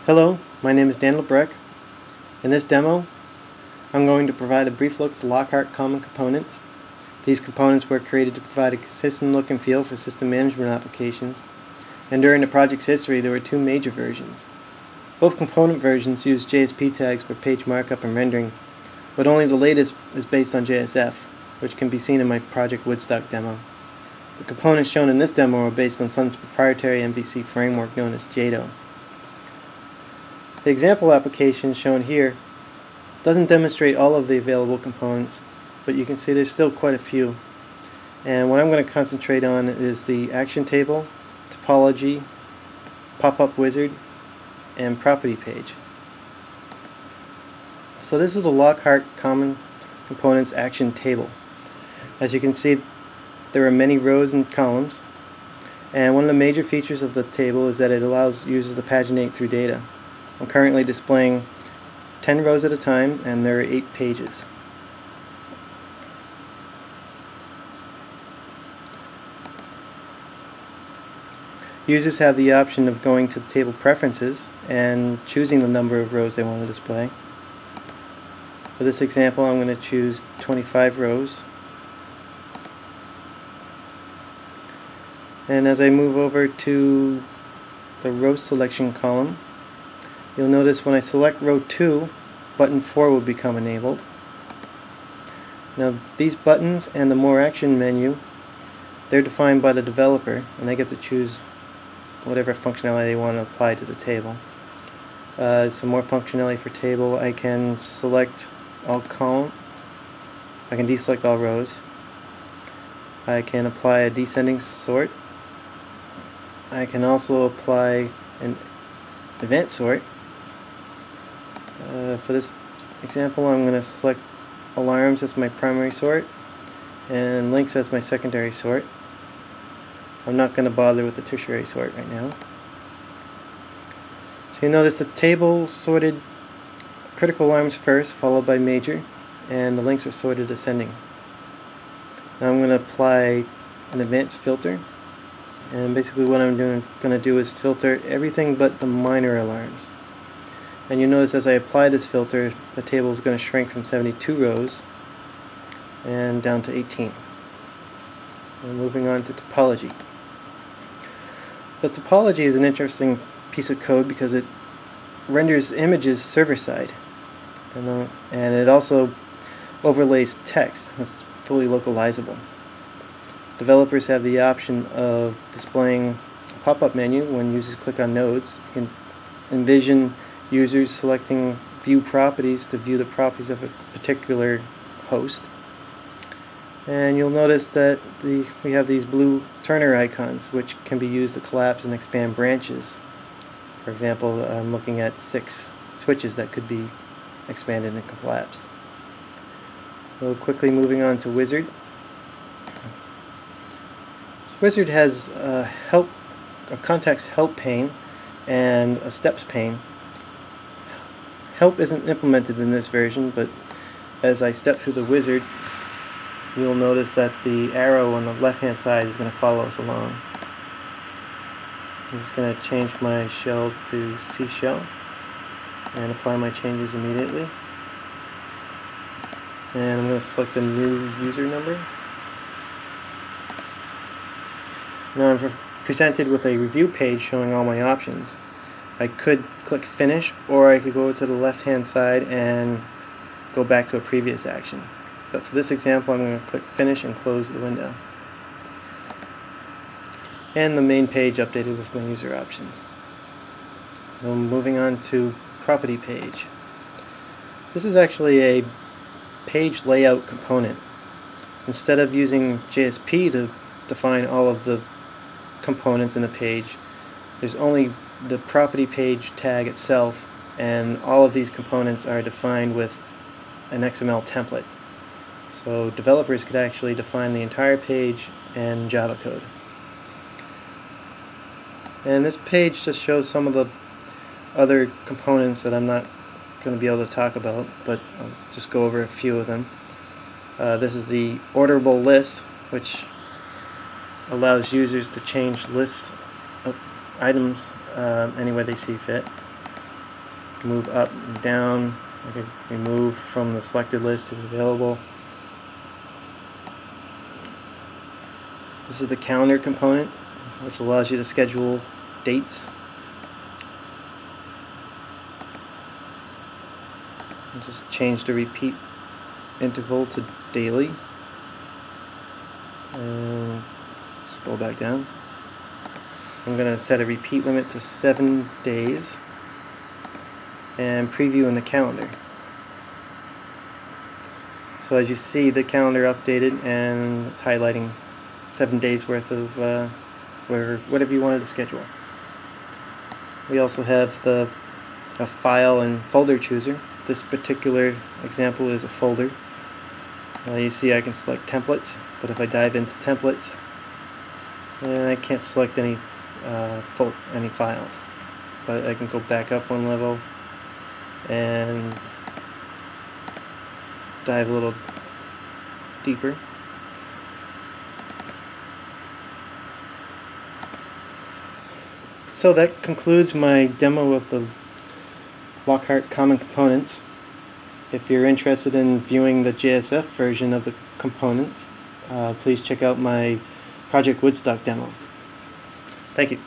Hello, my name is Dan Lebrecq. In this demo, I'm going to provide a brief look at the Lockhart common components. These components were created to provide a consistent look and feel for system management applications, and during the project's history there were two major versions. Both component versions use JSP tags for page markup and rendering, but only the latest is based on JSF, which can be seen in my Project Woodstock demo. The components shown in this demo are based on Sun's proprietary MVC framework known as JADO. The example application shown here doesn't demonstrate all of the available components, but you can see there's still quite a few. And what I'm going to concentrate on is the action table, topology, pop-up wizard, and property page. So this is the Lockhart common components action table. As you can see, there are many rows and columns, and one of the major features of the table is that it allows users to paginate through data. I'm currently displaying 10 rows at a time, and there are 8 pages. Users have the option of going to the table preferences and choosing the number of rows they want to display. For this example, I'm going to choose 25 rows. And as I move over to the row selection column, you'll notice when I select row 2, button 4 will become enabled. Now these buttons and the More Action menu, they're defined by the developer, and they get to choose whatever functionality they want to apply to the table. Some more functionality for table: I can select all columns, I can deselect all rows, I can apply a descending sort, I can also apply an advanced sort. For this example, I'm going to select alarms as my primary sort and links as my secondary sort. I'm not going to bother with the tertiary sort right now. So you notice the table sorted critical alarms first, followed by major, and the links are sorted ascending. Now I'm going to apply an advanced filter, and basically what I'm going to do is filter everything but the minor alarms. And you notice as I apply this filter, the table is going to shrink from 72 rows and down to 18. So moving on to topology. The topology is an interesting piece of code because it renders images server-side, and it also overlays text that's fully localizable. Developers have the option of displaying a pop-up menu when users click on nodes. You can envision users selecting view properties to view the properties of a particular host. And you'll notice that we have these blue Turner icons, which can be used to collapse and expand branches. For example, I'm looking at 6 switches that could be expanded and collapsed. So quickly moving on to wizard. So wizard has a context help pane and a steps pane. Help isn't implemented in this version, but as I step through the wizard, you'll notice that the arrow on the left hand side is going to follow us along. I'm just going to change my shell to C shell and apply my changes immediately. And I'm going to select a new user number. Now I'm presented with a review page showing all my options. I could click finish, or I could go to the left hand side and go back to a previous action. But for this example, I'm going to click finish and close the window. And the main page updated with my user options. Now moving on to property page. This is actually a page layout component. Instead of using JSP to define all of the components in the page, there's only the property page tag itself, and all of these components are defined with an XML template. So developers could actually define the entire page in Java code. And this page just shows some of the other components that I'm not going to be able to talk about, but I'll just go over a few of them. This is the orderable list, which allows users to change lists of items any way they see fit. move up and down. I can remove from the selected list if available. This is the calendar component, which allows you to schedule dates. I'll just change the repeat interval to daily. And scroll back down. I'm going to set a repeat limit to 7 days and preview in the calendar. So as you see, the calendar updated and it's highlighting 7 days worth of whatever you wanted to schedule. We also have a file and folder chooser. This particular example is a folder. You see I can select templates, but if I dive into templates, I can't select any files. But I can go back up one level and dive a little deeper. So that concludes my demo of the Lockhart Common Components. If you're interested in viewing the JSF version of the components, please check out my Project Woodstock demo. Thank you.